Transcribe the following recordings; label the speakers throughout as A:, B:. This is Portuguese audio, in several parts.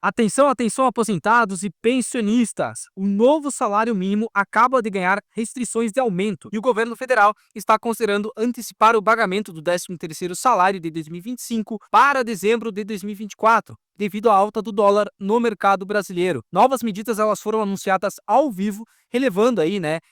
A: Atenção, atenção, aposentados e pensionistas! O novo salário mínimo acaba de ganhar restrições de aumento e o governo federal está considerando antecipar o pagamento do 13º salário de 2025 para dezembro de 2024, devido à alta do dólar no mercado brasileiro. Novas medidas elas foram anunciadas ao vivo,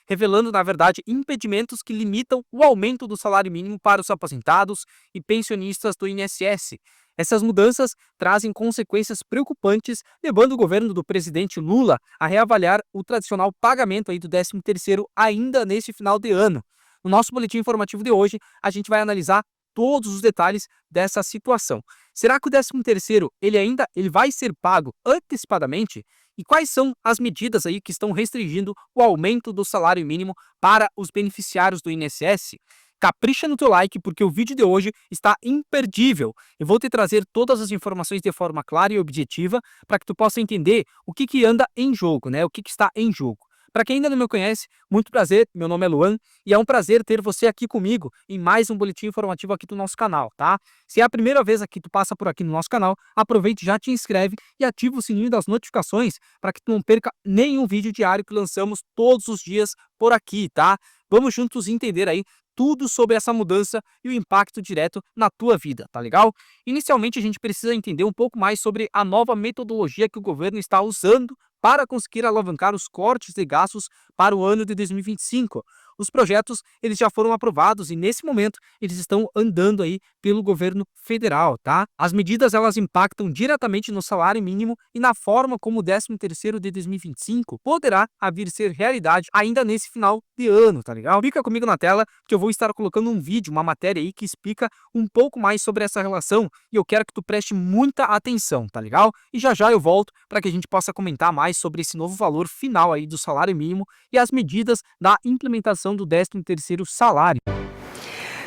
A: revelando, na verdade, impedimentos que limitam o aumento do salário mínimo para os aposentados e pensionistas do INSS. Essas mudanças trazem consequências preocupantes, levando o governo do presidente Lula a reavaliar o tradicional pagamento do 13º ainda neste final de ano. No nosso boletim informativo de hoje, a gente vai analisar todos os detalhes dessa situação. Será que o 13º ele vai ser pago antecipadamente? E quais são as medidas que estão restringindo o aumento do salário mínimo para os beneficiários do INSS? Capricha no teu like porque o vídeo de hoje está imperdível. Eu vou te trazer todas as informações de forma clara e objetiva para que tu possa entender o que anda em jogo, o que está em jogo. Para quem ainda não me conhece, muito prazer, meu nome é Luan e é um prazer ter você aqui comigo em mais um boletim informativo aqui do nosso canal, tá? Se é a primeira vez que tu passa por aqui no nosso canal, aproveite, já te inscreve e ativa o sininho das notificações para que tu não perca nenhum vídeo diário que lançamos todos os dias por aqui, tá? Vamos juntos entender tudo sobre essa mudança e o impacto direto na tua vida, tá legal? Inicialmente, a gente precisa entender um pouco mais sobre a nova metodologia que o governo está usando para conseguir alavancar os cortes de gastos para o ano de 2025. Os projetos eles já foram aprovados e nesse momento eles estão andando pelo governo federal, tá? As medidas elas impactam diretamente no salário mínimo e na forma como o 13º de 2025 poderá vir ser realidade ainda nesse final de ano, tá legal? Fica comigo na tela que eu vou estar colocando um vídeo, uma matéria que explica um pouco mais sobre essa relação e eu quero que tu preste muita atenção, tá legal? E já já eu volto para que a gente possa comentar mais sobre esse novo valor final do salário mínimo e as medidas da implementação do 13º salário.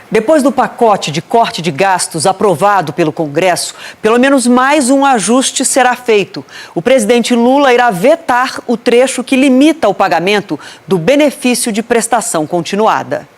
B: Depois do pacote de corte de gastos aprovado pelo Congresso, pelo menos mais um ajuste será feito. O presidente Lula irá vetar o trecho que limita o pagamento do benefício de prestação continuada.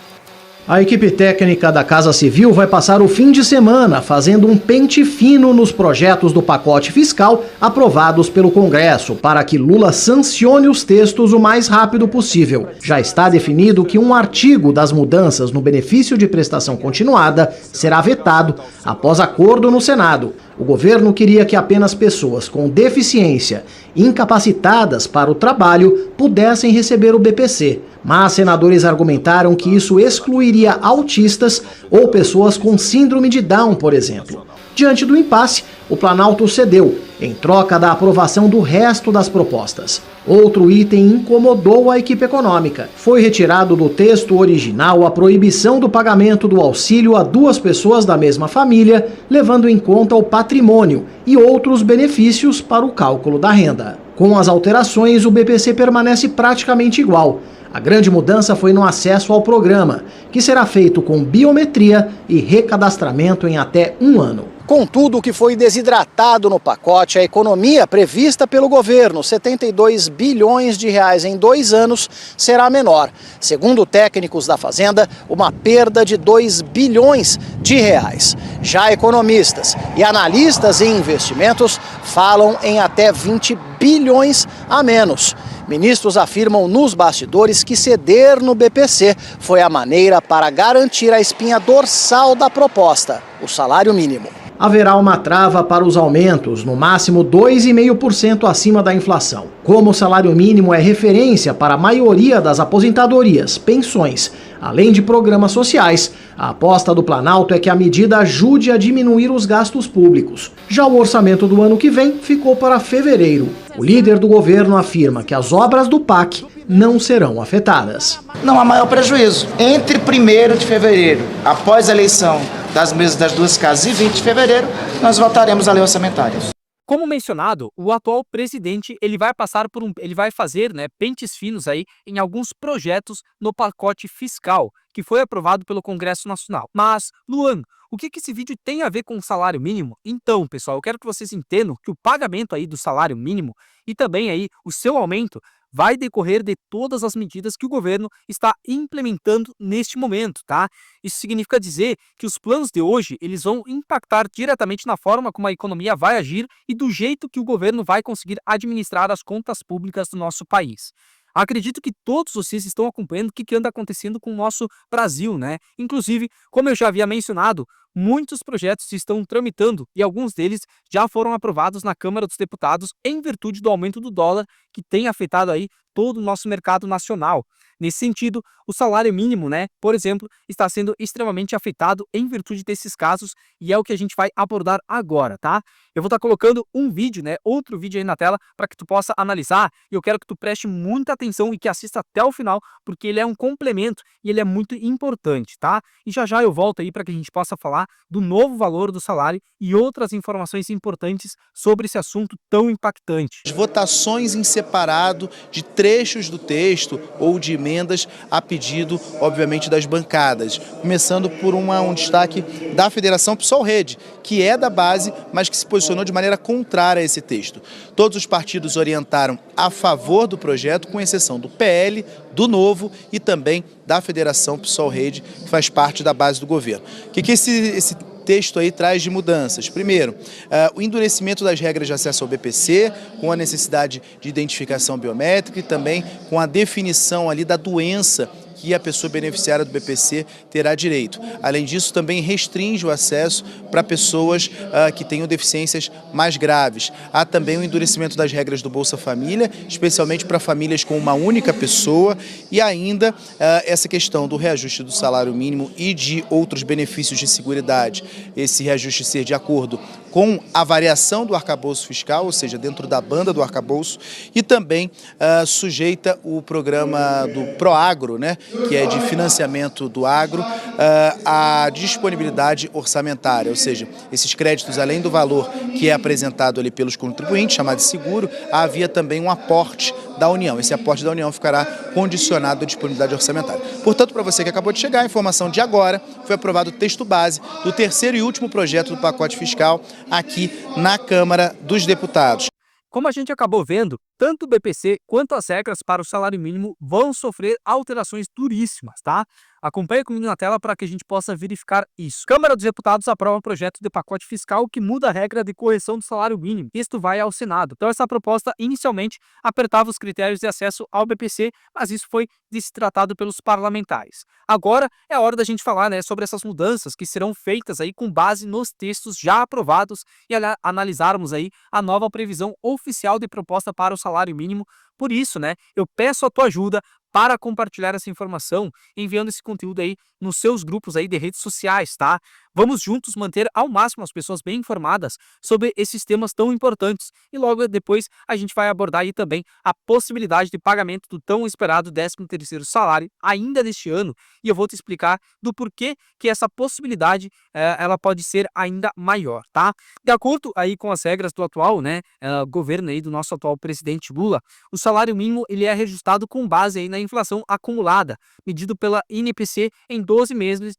C: A equipe técnica da Casa Civil vai passar o fim de semana fazendo um pente fino nos projetos do pacote fiscal aprovados pelo Congresso para que Lula sancione os textos o mais rápido possível. Já está definido que um artigo das mudanças no benefício de prestação continuada será vetado após acordo no Senado. O governo queria que apenas pessoas com deficiência incapacitadas para o trabalho pudessem receber o BPC. Mas senadores argumentaram que isso excluiria autistas ou pessoas com síndrome de Down, por exemplo. Diante do impasse, o Planalto cedeu, em troca da aprovação do resto das propostas. Outro item incomodou a equipe econômica. Foi retirado do texto original a proibição do pagamento do auxílio a duas pessoas da mesma família, levando em conta o patrimônio e outros benefícios para o cálculo da renda. Com as alterações, o BPC permanece praticamente igual. A grande mudança foi no acesso ao programa, que será feito com biometria e recadastramento em até 1 ano.
D: Contudo, o que foi desidratado no pacote, a economia prevista pelo governo, 72 bilhões de reais em 2 anos, será menor. Segundo técnicos da Fazenda, uma perda de 2 bilhões de reais. Já economistas e analistas em investimentos falam em até 20 bilhões a menos. Ministros afirmam nos bastidores que ceder no BPC foi a maneira para garantir a espinha dorsal da proposta, o salário mínimo.
C: Haverá uma trava para os aumentos, no máximo 2,5% acima da inflação. Como o salário mínimo é referência para a maioria das aposentadorias, pensões, além de programas sociais, a aposta do Planalto é que a medida ajude a diminuir os gastos públicos. Já o orçamento do ano que vem ficou para fevereiro. O líder do governo afirma que as obras do PAC não serão afetadas.
E: Não há maior prejuízo. Entre 1º de fevereiro, após a eleição das mesas das duas casas, e 20 de fevereiro, nós votaremos a lei orçamentária.
A: Como mencionado, o atual presidente ele vai fazer pentes finos em alguns projetos no pacote fiscal que foi aprovado pelo Congresso Nacional. Mas, Luan, o que esse vídeo tem a ver com o salário mínimo? Então, pessoal, eu quero que vocês entendam que o pagamento do salário mínimo e também o seu aumento vai decorrer de todas as medidas que o governo está implementando neste momento, tá? Isso significa dizer que os planos de hoje, eles vão impactar diretamente na forma como a economia vai agir e do jeito que o governo vai conseguir administrar as contas públicas do nosso país. Acredito que todos vocês estão acompanhando o que anda acontecendo com o nosso Brasil, né? Inclusive, como eu já havia mencionado, muitos projetos estão tramitando e alguns deles já foram aprovados na Câmara dos Deputados em virtude do aumento do dólar que tem afetado aí todo o nosso mercado nacional. Nesse sentido, o salário mínimo, né, por exemplo, está sendo extremamente afetado em virtude desses casos e é o que a gente vai abordar agora, tá? Eu vou estar colocando um vídeo, né, outro vídeo aí na tela para que tu possa analisar e eu quero que tu preste muita atenção e que assista até o final, porque ele é um complemento e ele é muito importante, tá? E já já eu volto aí para que a gente possa falar do novo valor do salário e outras informações importantes sobre esse assunto tão impactante.
F: As votações em separado de trechos do texto ou de emendas a pedido, obviamente, das bancadas. Começando por um destaque da Federação PSOL-Rede, que é da base, mas que se posicionou de maneira contrária a esse texto. Todos os partidos orientaram a favor do projeto, com exceção do PL, do Novo e também da Federação PSOL-Rede, que faz parte da base do governo. O que esse texto aí traz de mudanças? Primeiro, o endurecimento das regras de acesso ao BPC, com a necessidade de identificação biométrica e também com a definição ali da doença que a pessoa beneficiária do BPC terá direito. Além disso, também restringe o acesso para pessoas que tenham deficiências mais graves. Há também o endurecimento das regras do Bolsa Família, especialmente para famílias com uma única pessoa, e ainda essa questão do reajuste do salário mínimo e de outros benefícios de seguridade. Esse reajuste ser de acordo com a variação do arcabouço fiscal, ou seja, dentro da banda do arcabouço, e também sujeita o programa do Proagro, né, que é de financiamento do agro, à disponibilidade orçamentária, ou seja, esses créditos, além do valor que é apresentado ali pelos contribuintes, chamado de seguro, havia também um aporte da União. Esse aporte da União ficará condicionado à disponibilidade orçamentária. Portanto, para você que acabou de chegar, a informação de agora, foi aprovado o texto base do terceiro e último projeto do pacote fiscal aqui na Câmara dos Deputados.
A: Como a gente acabou vendo, tanto o BPC quanto as regras para o salário mínimo vão sofrer alterações duríssimas, tá? Acompanhe comigo na tela para que a gente possa verificar isso. Câmara dos Deputados aprova um projeto de pacote fiscal que muda a regra de correção do salário mínimo. Isto vai ao Senado. Então essa proposta inicialmente apertava os critérios de acesso ao BPC, mas isso foi destratado pelos parlamentares. Agora é a hora da gente falar, né, sobre essas mudanças que serão feitas aí com base nos textos já aprovados e analisarmos aí a nova previsão oficial de proposta para o salário mínimo. Por isso, né, eu peço a tua ajuda para compartilhar essa informação, enviando esse conteúdo aí nos seus grupos aí de redes sociais, tá? Vamos juntos manter ao máximo as pessoas bem informadas sobre esses temas tão importantes e logo depois a gente vai abordar aí também a possibilidade de pagamento do tão esperado 13º salário ainda neste ano e eu vou te explicar do porquê que essa possibilidade ela pode ser ainda maior, tá? De acordo aí com as regras do atual, né, governo aí do nosso atual presidente Lula, o salário mínimo ele é reajustado com base aí na inflação acumulada, medido pela INPC em 12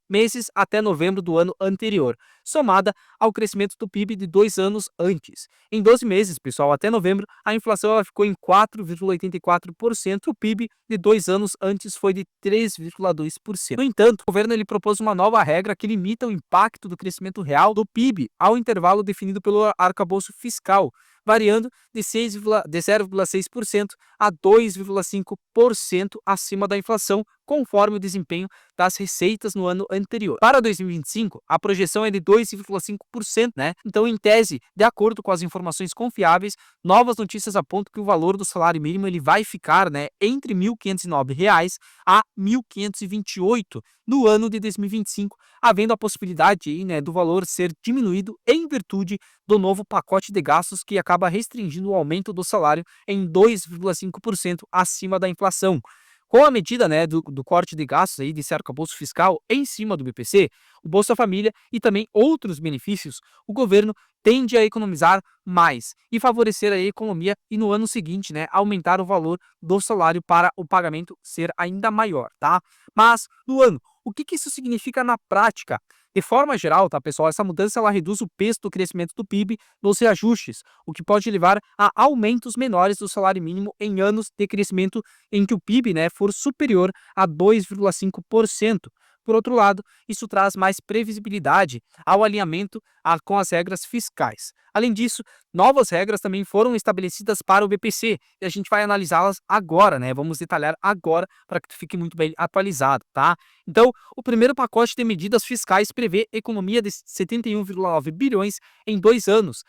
A: meses até novembro do ano anterior, somada ao crescimento do PIB de 2 anos antes. Em 12 meses, pessoal, até novembro, a inflação ela ficou em 4,84%, o PIB de 2 anos antes foi de 3,2%. No entanto, o governo ele propôs uma nova regra que limita o impacto do crescimento real do PIB ao intervalo definido pelo arcabouço fiscal, variando de 0,6% a 2,5% acima da inflação, conforme o desempenho das receitas no ano anterior. Para 2025, a projeção é de 2,5%, né? Então, em tese, de acordo com as informações confiáveis, novas notícias apontam que o valor do salário mínimo ele vai ficar, né, entre R$ 1.509 a R$ 1.528 no ano de 2025, havendo a possibilidade aí, né, do valor ser diminuído em virtude do novo pacote de gastos que acaba restringindo o aumento do salário em 2,5% acima da inflação. Com a medida, né, do corte de gastos aí desse arcabouço fiscal em cima do BPC, o Bolsa Família e também outros benefícios, o governo tende a economizar mais e favorecer a economia e no ano seguinte, né, aumentar o valor do salário para o pagamento ser ainda maior, tá? Mas no ano, O que que isso significa na prática? De forma geral, tá, pessoal, essa mudança ela reduz o peso do crescimento do PIB nos reajustes, o que pode levar a aumentos menores do salário mínimo em anos de crescimento em que o PIB, né, for superior a 2,5%. Por outro lado, isso traz mais previsibilidade ao alinhamento com as regras fiscais. Além disso, novas regras também foram estabelecidas para o BPC e a gente vai analisá-las agora, né? Vamos detalhar agora para que tu fique muito bem atualizado, tá? Então, o primeiro pacote de medidas fiscais prevê economia de 71,9 bilhões em 2 anos,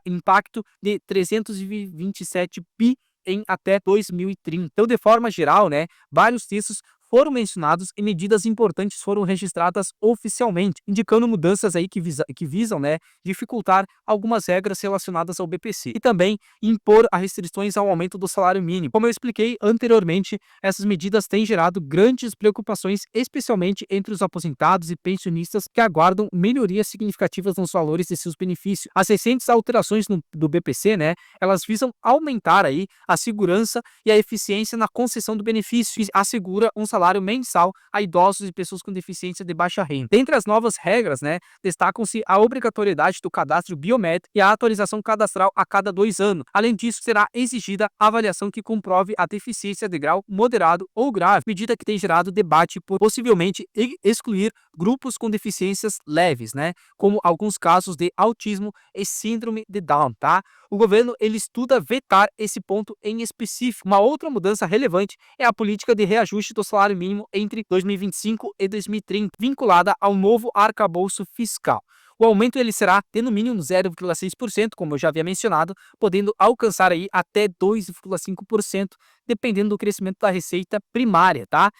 A: impacto de 327 bi em até 2030. Então, de forma geral, né, vários textos foram mencionados e medidas importantes foram registradas oficialmente, indicando mudanças aí que visam, né, dificultar algumas regras relacionadas ao BPC e também impor restrições ao aumento do salário mínimo. Como eu expliquei anteriormente, essas medidas têm gerado grandes preocupações, especialmente entre os aposentados e pensionistas que aguardam melhorias significativas nos valores de seus benefícios. As recentes alterações do BPC, né, elas visam aumentar aí a segurança e a eficiência na concessão do benefício e assegura um salário mensal a idosos e pessoas com deficiência de baixa renda. Dentre as novas regras, né, destacam-se a obrigatoriedade do cadastro biométrico e a atualização cadastral a cada 2 anos. Além disso, será exigida a avaliação que comprove a deficiência de grau moderado ou grave, medida que tem gerado debate por possivelmente excluir grupos com deficiências leves, né, como alguns casos de autismo e síndrome de Down, tá? O governo ele estuda vetar esse ponto em específico. Uma outra mudança relevante é a política de reajuste do salário mínimo entre 2025 e 2030, vinculada ao novo arcabouço fiscal. O aumento ele será de no mínimo 0,6%, como eu já havia mencionado, podendo alcançar aí até 2,5%, dependendo do crescimento da receita primária, tá?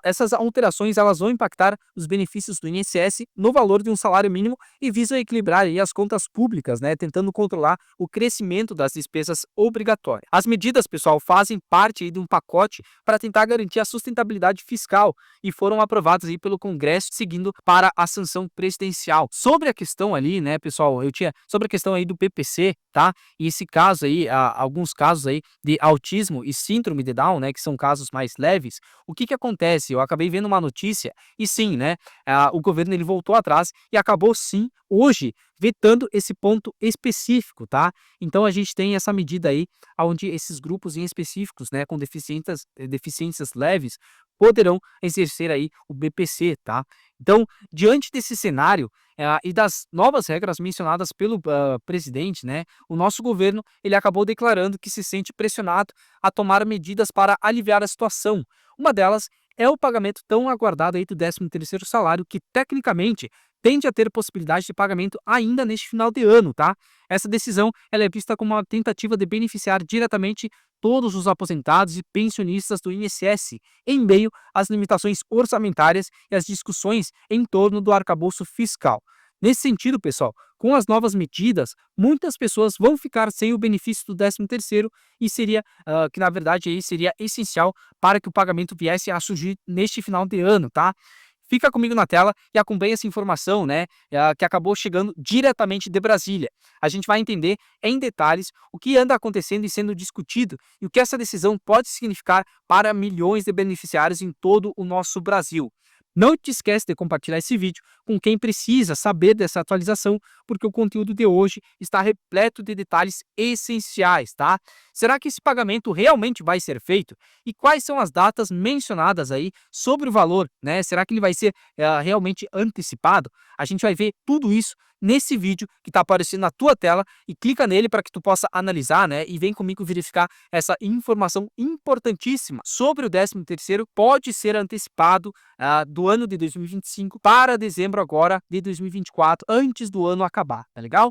A: Essas alterações elas vão impactar os benefícios do INSS no valor de um salário mínimo e visam equilibrar aí as contas públicas, né, tentando controlar o crescimento das despesas obrigatórias. As medidas, pessoal, fazem parte aí de um pacote para tentar garantir a sustentabilidade fiscal e foram aprovadas aí pelo Congresso, seguindo para a sanção presidencial. Sobre a questão ali, né, pessoal, sobre a questão aí do PPC, tá? E esse caso aí, alguns casos aí de autismo e síndrome de Down, né, que são casos mais leves. O que que acontece? Eu acabei vendo uma notícia e sim, né, o governo ele voltou atrás e acabou sim hoje vetando esse ponto específico, tá? Então a gente tem essa medida aí, onde esses grupos em específicos, né, com deficiências leves, poderão exercer aí o BPC, tá? Então, diante desse cenário e das novas regras mencionadas pelo presidente, né, o nosso governo ele acabou declarando que se sente pressionado a tomar medidas para aliviar a situação. Uma delas é o pagamento tão aguardado aí do 13º salário, que tecnicamente tende a ter possibilidade de pagamento ainda neste final de ano, tá? Essa decisão ela é vista como uma tentativa de beneficiar diretamente todos os aposentados e pensionistas do INSS, em meio às limitações orçamentárias e às discussões em torno do arcabouço fiscal. Nesse sentido, pessoal, com as novas medidas, muitas pessoas vão ficar sem o benefício do 13º e seria, que na verdade aí seria essencial para que o pagamento viesse a surgir neste final de ano, tá? Fica comigo na tela e acompanhe essa informação, né, que acabou chegando diretamente de Brasília. A gente vai entender em detalhes o que anda acontecendo e sendo discutido e o que essa decisão pode significar para milhões de beneficiários em todo o nosso Brasil. Não te esquece de compartilhar esse vídeo com quem precisa saber dessa atualização, porque o conteúdo de hoje está repleto de detalhes essenciais, tá? Será que esse pagamento realmente vai ser feito? E quais são as datas mencionadas aí sobre o valor, né? Será que ele vai ser realmente antecipado? A gente vai ver tudo isso nesse vídeo que está aparecendo na tua tela e clica nele para que tu possa analisar, né? E vem comigo verificar essa informação importantíssima sobre o 13º pode ser antecipado do ano de 2025 para dezembro agora de 2024, antes do ano acabar, tá legal?